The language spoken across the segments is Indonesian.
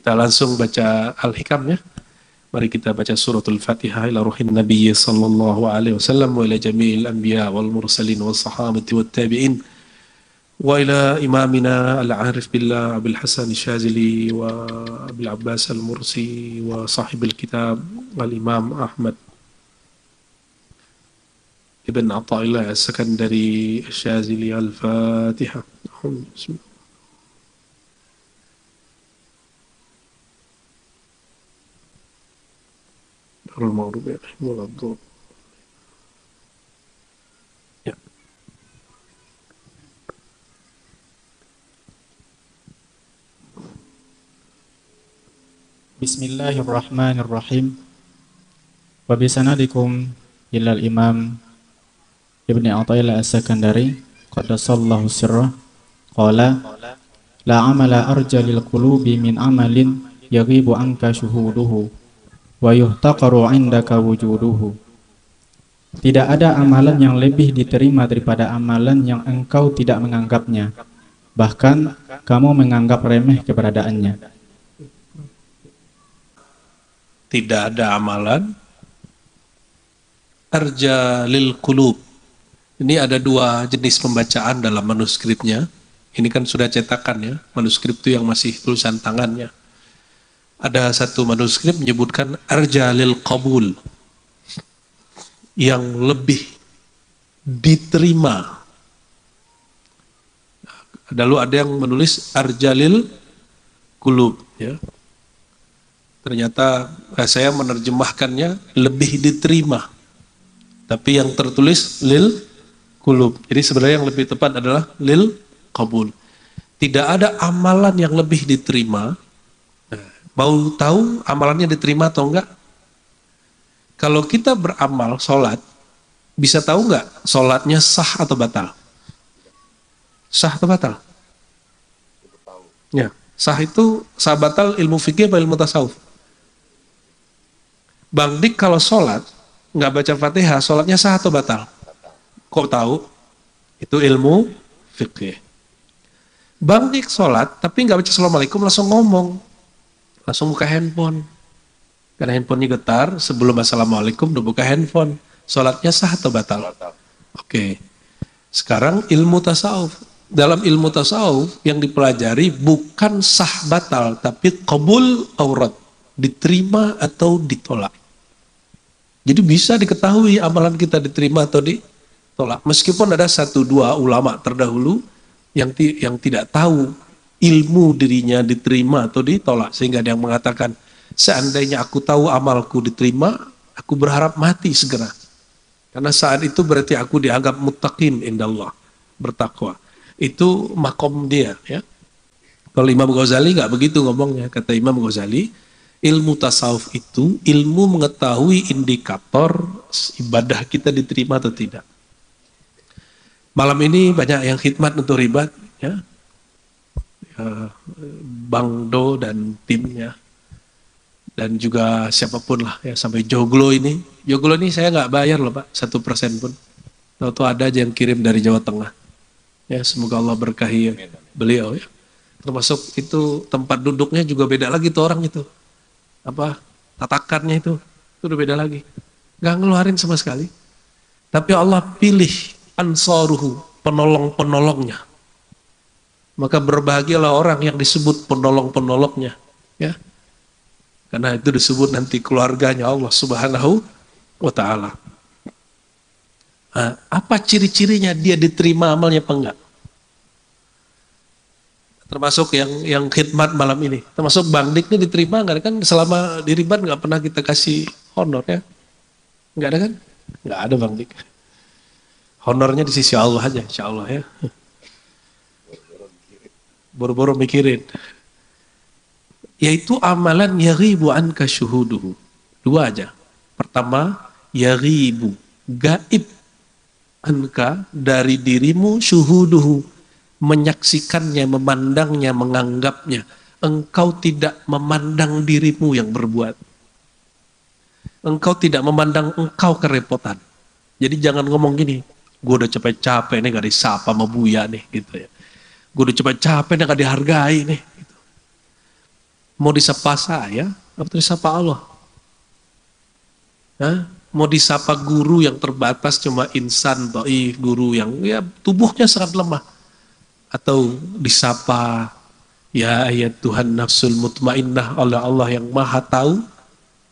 Kita langsung baca Al-Hikam ya. Mari kita baca suratul Fatihah ila ruhin Nabi sallallahu alaihi wasallam wa ila jami'il anbiya wal mursalin was sahabati wat tabi'in wa ila imamina al-arif billah Abil Hasan Syazili wa Abil Abbas al-Mursi wa sahibil kitab al-Imam Ahmad Ibn Athaillah as-Sakandari Syazili al-Fatihah. Bismillah. المغضوب عليهم ولا الضالين. Bismillahirrahmanirrahim. Wa bisanadikum ilal imam Ibni Athaillah as-Sakandari qaddasallahu sirrah qala la amala arja lil qulubi min amalin yaghibu anka syuhuduhu wa yuhtaqaru indaka wujuduhu. Tidak ada amalan yang lebih diterima daripada amalan yang engkau tidak menganggapnya, bahkan kamu menganggap remeh keberadaannya. Tidak ada amalan arja lil qulub. Ini ada dua jenis pembacaan dalam manuskripnya. Ini kan sudah cetakan ya, manuskrip itu yang masih tulisan tangannya. Ada satu manuskrip menyebutkan arjalil qabul, yang lebih diterima. Lalu ada yang menulis arjalil qulub ya. Ternyata saya menerjemahkannya lebih diterima, tapi yang tertulis lil qulub. Jadi sebenarnya yang lebih tepat adalah lil qabul. Tidak ada amalan yang lebih diterima. Mau tahu amalannya diterima atau enggak? Kalau kita beramal sholat, bisa tahu enggak sholatnya sah atau batal? Sah atau batal? Ya, sah itu sah batal ilmu fikih atau ilmu tasawuf? Bang Dik kalau sholat nggak baca Fatihah, sholatnya sah atau batal? Kok tahu? Itu ilmu fikih. Bang Dik sholat tapi nggak baca assalamualaikum, langsung ngomong. Langsung buka handphone. Karena handphonenya getar, sebelum assalamualaikum udah buka handphone. Sholatnya sah atau batal? Oke. Sekarang ilmu tasawuf. Dalam ilmu tasawuf yang dipelajari bukan sah batal, tapi qabul aurat. Diterima atau ditolak. Jadi bisa diketahui amalan kita diterima atau ditolak. Meskipun ada satu dua ulama terdahulu yang tidak tahu ilmu dirinya diterima atau ditolak, sehingga dia mengatakan seandainya aku tahu amalku diterima, aku berharap mati segera, karena saat itu berarti aku dianggap muttaqin indallah, bertakwa. Itu makom dia ya. Kalau Imam Ghazali nggak begitu ngomongnya. Kata Imam Ghazali, ilmu tasawuf itu ilmu mengetahui indikator ibadah kita diterima atau tidak. Malam ini banyak yang khidmat untuk ribat ya, Bang Do dan timnya, dan juga siapapun lah ya, sampai Joglo ini. Joglo ini saya nggak bayar loh Pak, 1% pun. Tahu-tahu ada aja yang kirim dari Jawa Tengah. Ya semoga Allah berkahi beliau ya. Termasuk itu tempat duduknya juga beda lagi tuh orang itu. Apa tatakannya itu udah beda lagi. Nggak ngeluarin sama sekali. Tapi Allah pilih ansaruhu, penolong-penolongnya. Maka berbahagialah orang yang disebut penolong-penolongnya, ya. Karena itu disebut nanti keluarganya Allah Subhanahu wa Ta'ala. Apa ciri-cirinya dia diterima amalnya apa enggak? Termasuk yang khidmat malam ini, termasuk Bang Dik ini diterima enggak? Kan selama di ribat enggak pernah kita kasih honor ya? Enggak ada kan? Enggak ada Bang Dik. Honornya di sisi Allah aja, insya Allah ya. Boro-boro mikirin. Yaitu amalan yaghibu anka syuhuduhu. Dua aja. Pertama, yaghibu, gaib anka dari dirimu, syuhuduhu, menyaksikannya, memandangnya, menganggapnya. Engkau tidak memandang dirimu yang berbuat. Engkau tidak memandang engkau kerepotan. Jadi jangan ngomong gini, gue udah capek-capek nih gak disapa sama Buya nih gitu ya. Gue udah capek-capek nih gak dihargai nih. Gitu. Mau disapa saya, atau disapa Allah? Hah? Mau disapa guru yang terbatas, cuma insan, dhaif, guru yang ya tubuhnya sangat lemah. Atau disapa, ya ayat Tuhan nafsul mutmainnah, oleh Allah yang maha tahu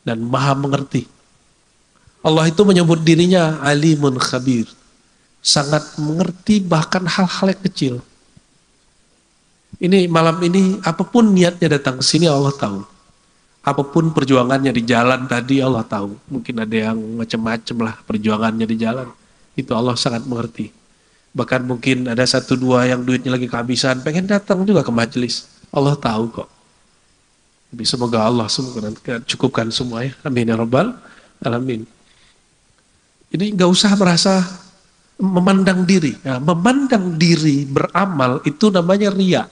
dan maha mengerti. Allah itu menyebut dirinya alimun khabir. Sangat mengerti bahkan hal-hal yang kecil. Ini malam ini, apapun niatnya datang ke sini, Allah tahu. Apapun perjuangannya di jalan tadi, Allah tahu. Mungkin ada yang macam-macam lah perjuangannya di jalan. Itu Allah sangat mengerti. Bahkan mungkin ada 1-2 yang duitnya lagi kehabisan, pengen datang juga ke majelis. Allah tahu kok. Jadi semoga Allah cukupkan semua ya. Amin ya rabbal alamin. Ini nggak usah merasa memandang diri. Nah, memandang diri beramal itu namanya riya.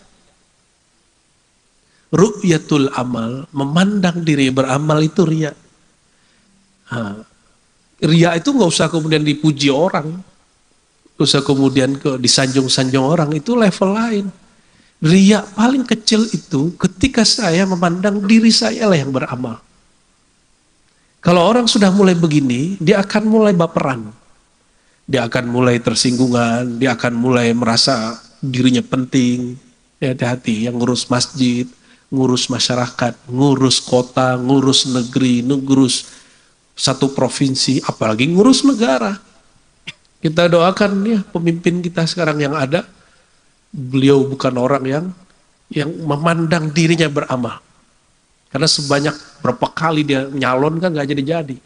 Ru'yatul amal, memandang diri beramal itu riya. Nah, riya itu nggak usah kemudian dipuji orang, nggak usah kemudian disanjung-sanjung orang, itu level lain. Riya paling kecil itu ketika saya memandang diri saya lah yang beramal. Kalau orang sudah mulai begini, dia akan mulai baperan. Dia akan mulai tersinggungan, dia akan mulai merasa dirinya penting. Hati-hati, yang ngurus masjid, ngurus masyarakat, ngurus kota, ngurus negeri, ngurus satu provinsi, apalagi ngurus negara. Kita doakan ya pemimpin kita sekarang yang ada, beliau bukan orang yang memandang dirinya beramal. Karena sebanyak berapa kali dia nyalon kan nggak jadi-jadi.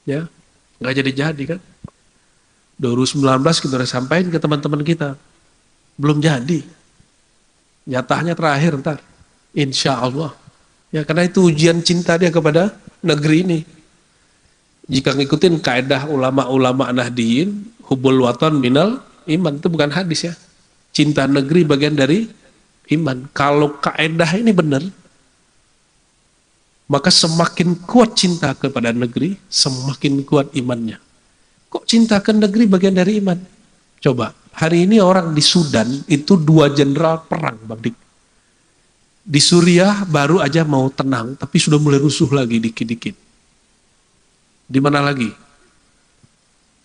Ya, nggak jadi-jadi kan. 2019 kita udah sampaikan ke teman-teman kita. Belum jadi. Nyatanya terakhir ntar. Insya Allah. Ya, karena itu ujian cinta dia kepada negeri ini. Jika ngikutin kaidah ulama-ulama Nahdiyin, hubul watan minal iman, itu bukan hadis ya. Cinta negeri bagian dari iman. Kalau kaidah ini benar, maka semakin kuat cinta kepada negeri, semakin kuat imannya. Kok cinta ke negeri bagian dari iman? Coba, hari ini orang di Sudan itu 2 jenderal perang, Bang Dik. Di Suriah baru aja mau tenang, tapi sudah mulai rusuh lagi dikit-dikit. Di mana lagi?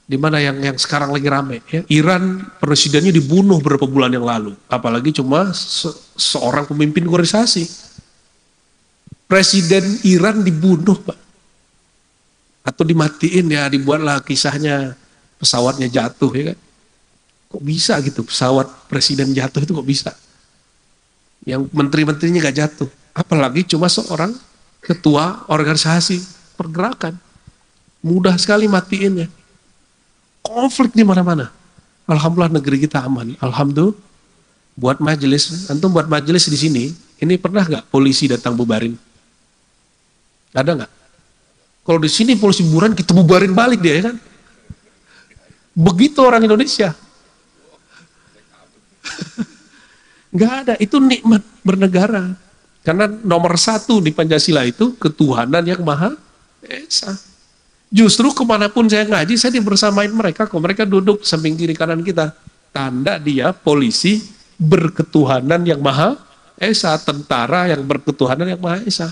Di mana yang sekarang lagi rame? Ya? Iran presidennya dibunuh beberapa bulan yang lalu, apalagi cuma seorang pemimpin organisasi. Presiden Iran dibunuh, Pak. Atau dimatiin ya, dibuatlah kisahnya pesawatnya jatuh ya kan. Kok bisa gitu pesawat presiden jatuh itu kok bisa? Yang menteri-menterinya gak jatuh. Apalagi cuma seorang ketua organisasi pergerakan. Mudah sekali matiinnya. Konflik di mana-mana. Alhamdulillah negeri kita aman. Alhamdulillah. Buat majelis, antum buat majelis di sini, ini pernah gak polisi datang bubarin? Ada nggak? Kalau di sini polisi bubarin, kita bubarin balik dia ya kan? Begitu orang Indonesia. Nggak ada, itu nikmat bernegara. Karena nomor 1 di Pancasila itu ketuhanan yang Maha Esa. Justru kemanapun saya ngaji, saya dibersamain mereka. Kalau mereka duduk samping kiri kanan kita, tanda dia polisi berketuhanan yang Maha Esa, tentara yang berketuhanan yang Maha Esa.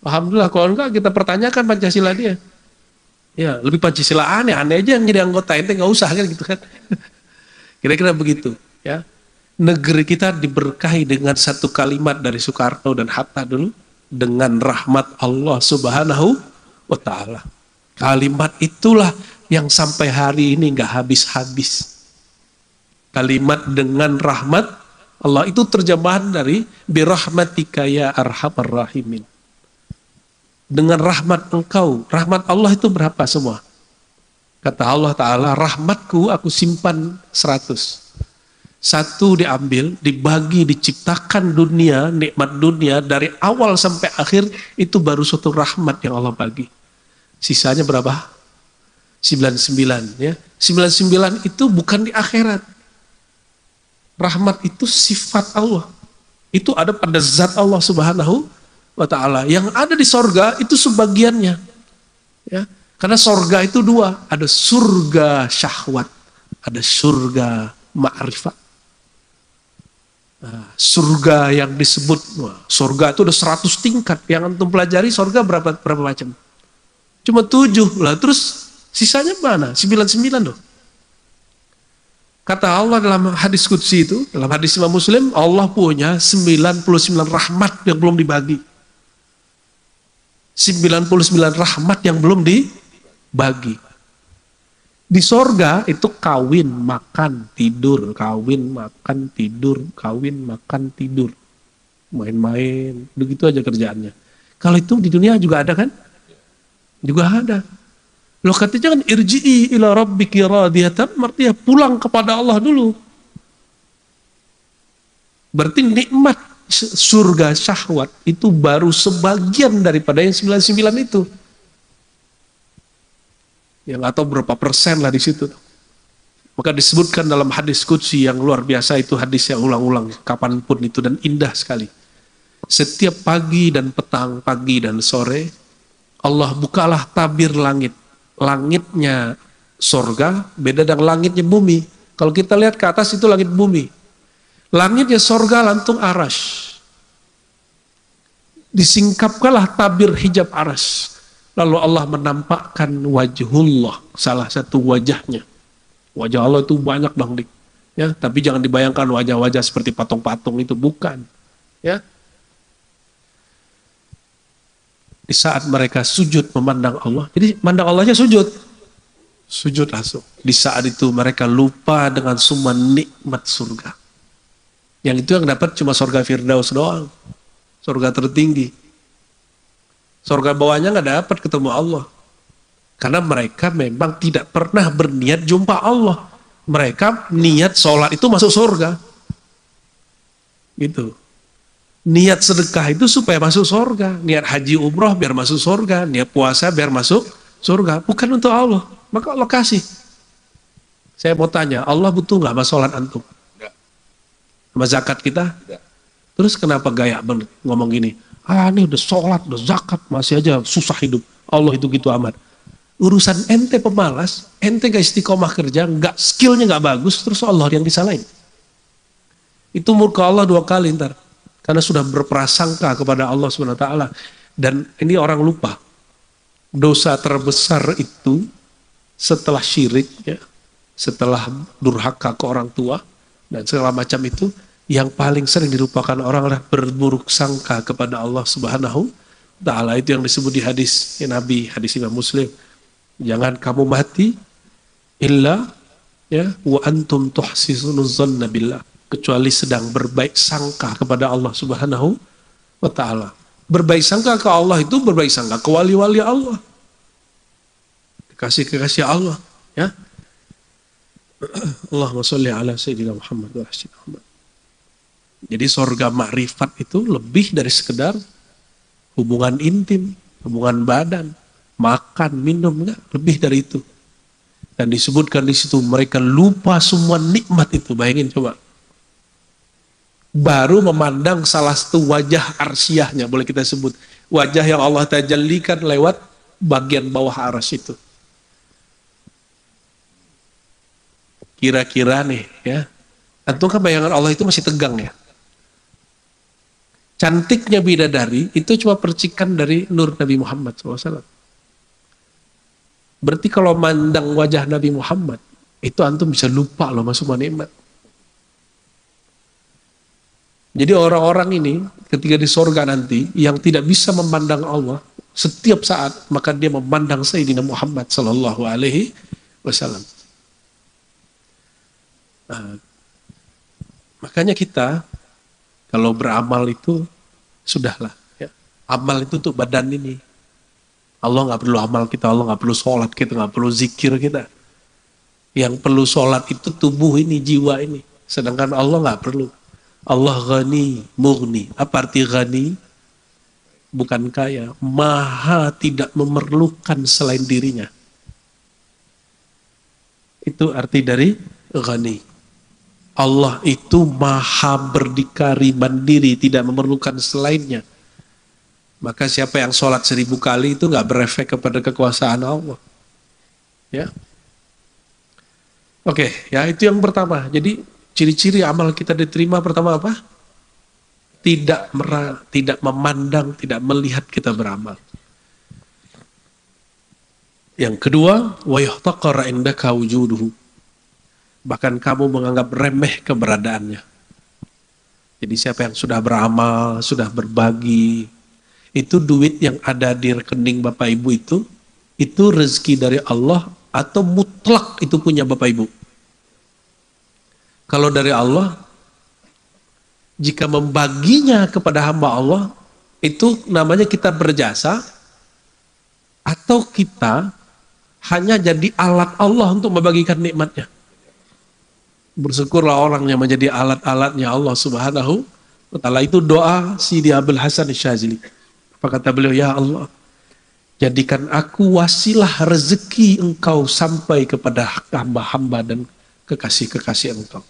Alhamdulillah, kalau enggak kita pertanyakan Pancasila dia. Ya, lebih Pancasila aneh aja yang jadi anggota, ente nggak usah kan gitu kan. Kira-kira begitu, ya. Negeri kita diberkahi dengan satu kalimat dari Soekarno dan Hatta dulu, dengan rahmat Allah Subhanahu wa Ta'ala. Kalimat itulah yang sampai hari ini nggak habis-habis. Kalimat dengan rahmat Allah itu terjemahan dari birahmatika ya arhamar rahimin. Dengan rahmat engkau, rahmat Allah itu berapa semua? Kata Allah Ta'ala, rahmatku aku simpan 100. 1 diambil, dibagi, diciptakan dunia, nikmat dunia, dari awal sampai akhir, itu baru suatu rahmat yang Allah bagi. Sisanya berapa? 99. Ya. 99 itu bukan di akhirat. Rahmat itu sifat Allah. Itu ada pada zat Allah Subhanahu wa Ta'ala. Yang ada di sorga itu sebagiannya. Ya. Karena sorga itu 2. Ada surga syahwat. Ada surga ma'rifat. Surga yang disebut, surga itu ada 100 tingkat. Yang antum pelajari surga berapa macam? Cuma 7 lah. Terus sisanya mana? 99 loh. Kata Allah dalam hadis qudsi itu, dalam hadis Imam Muslim, Allah punya 99 rahmat yang belum dibagi. 99 rahmat yang belum dibagi. Di sorga itu kawin, makan, tidur, kawin, makan, tidur, kawin, makan, tidur. Main-main, begitu aja kerjaannya. Kalau itu di dunia juga ada kan? Juga ada. Loh katanya kan irji'i ila rabbiki radiyatan, artinya pulang kepada Allah dulu. Berarti nikmat surga syahwat itu baru sebagian daripada yang 99 itu. Yang atau berapa persen lah di situ. Maka disebutkan dalam hadis qudsi yang luar biasa, itu hadis yang ulang-ulang kapanpun itu dan indah sekali. Setiap pagi dan petang, pagi dan sore, Allah bukalah tabir langit. Langitnya sorga beda dengan langitnya bumi. Kalau kita lihat ke atas itu langit bumi. Langitnya sorga lantung arash. Disingkapkanlah tabir hijab arash. Lalu Allah menampakkan wajhullah, salah satu wajahnya. Wajah Allah itu banyak dong, Dik. Ya, tapi jangan dibayangkan wajah-wajah seperti patung-patung itu, bukan. Ya. Di saat mereka sujud memandang Allah, jadi mandang Allahnya sujud langsung. Di saat itu mereka lupa dengan semua nikmat surga. Yang itu yang dapat cuma surga Firdaus doang, surga tertinggi. Surga bawahnya nggak dapat ketemu Allah, karena mereka memang tidak pernah berniat jumpa Allah. Mereka niat sholat itu masuk surga, gitu. Niat sedekah itu supaya masuk surga, niat haji umroh biar masuk surga, niat puasa biar masuk surga, bukan untuk Allah. Maka Allah kasih. Saya mau tanya, Allah butuh nggak sama sholat antum? Enggak. Sama zakat kita? Enggak. Terus kenapa gaya banget ngomong gini? Ini udah sholat, udah zakat, masih aja susah hidup. Allah itu gitu amat. Urusan ente pemalas, ente gak istiqomah kerja, nggak skillnya nggak bagus, terus Allah yang disalahin. Itu murka Allah 2 kali ntar. Karena sudah berprasangka kepada Allah SWT. Dan ini orang lupa. Dosa terbesar itu setelah syirik, ya, setelah durhaka ke orang tua, dan segala macam itu, yang paling sering dilupakan orang adalah berburuk sangka kepada Allah Subhanahu wa Ta'ala. Itu yang disebut di hadis Nabi, hadis Imam Muslim. Jangan kamu mati illa ya wa antum tuhsinuz dzanna billah, kecuali sedang berbaik sangka kepada Allah Subhanahu wa Ta'ala. Berbaik sangka ke Allah itu berbaik sangka ke wali-wali Allah, kekasih-kekasih Allah, ya. Allahumma sholli ala sayyidina Muhammad wa ala Muhammad. Jadi surga makrifat itu lebih dari sekedar hubungan intim, hubungan badan, makan, minum, enggak, lebih dari itu. Dan disebutkan di situ mereka lupa semua nikmat itu. Bayangin coba. Baru memandang salah satu wajah arsyahnya, boleh kita sebut. Wajah yang Allah tajallikan lewat bagian bawah arsy itu. Kira-kira nih, ya. Antum kan bayangan Allah itu masih tegang ya. Cantiknya bidadari itu cuma percikan dari nur Nabi Muhammad SAW. Berarti kalau mandang wajah Nabi Muhammad, itu antum bisa lupa loh masuk nikmat. Jadi orang-orang ini ketika di surga nanti yang tidak bisa memandang Allah setiap saat, maka dia memandang Sayyidina Muhammad Sallallahu Alaihi Wasallam. Makanya kita kalau beramal itu sudahlah, ya. Amal itu untuk badan ini. Allah nggak perlu amal kita, Allah nggak perlu sholat kita, nggak perlu zikir kita. Yang perlu sholat itu tubuh ini, jiwa ini. Sedangkan Allah nggak perlu. Allah ghani, mughni. Apa arti ghani? Bukan kaya, maha tidak memerlukan selain dirinya. Itu arti dari ghani. Allah itu maha berdikari, mandiri, tidak memerlukan selainnya. Maka siapa yang sholat 1000 kali itu nggak berefek kepada kekuasaan Allah. Ya, oke, ya itu yang pertama. Jadi Ciri-ciri amal kita diterima pertama apa? Tidak memandang, tidak melihat kita beramal. Yang kedua, wa yahtaqara indaka wujuduhu. Bahkan kamu menganggap remeh keberadaannya. Jadi siapa yang sudah beramal, sudah berbagi, itu duit yang ada di rekening Bapak Ibu itu rezeki dari Allah atau mutlak itu punya Bapak Ibu. Kalau dari Allah, jika membaginya kepada hamba Allah, itu namanya kita berjasa, atau kita hanya jadi alat Allah untuk membagikan nikmatnya. Bersyukurlah orang yang menjadi alat-alatnya Allah Subhanahu wa Ta'ala. Itu doa Sidi Abdul Hasan Syazili. Apa kata beliau? Ya Allah, jadikan aku wasilah rezeki engkau sampai kepada hamba-hamba dan kekasih-kekasih engkau.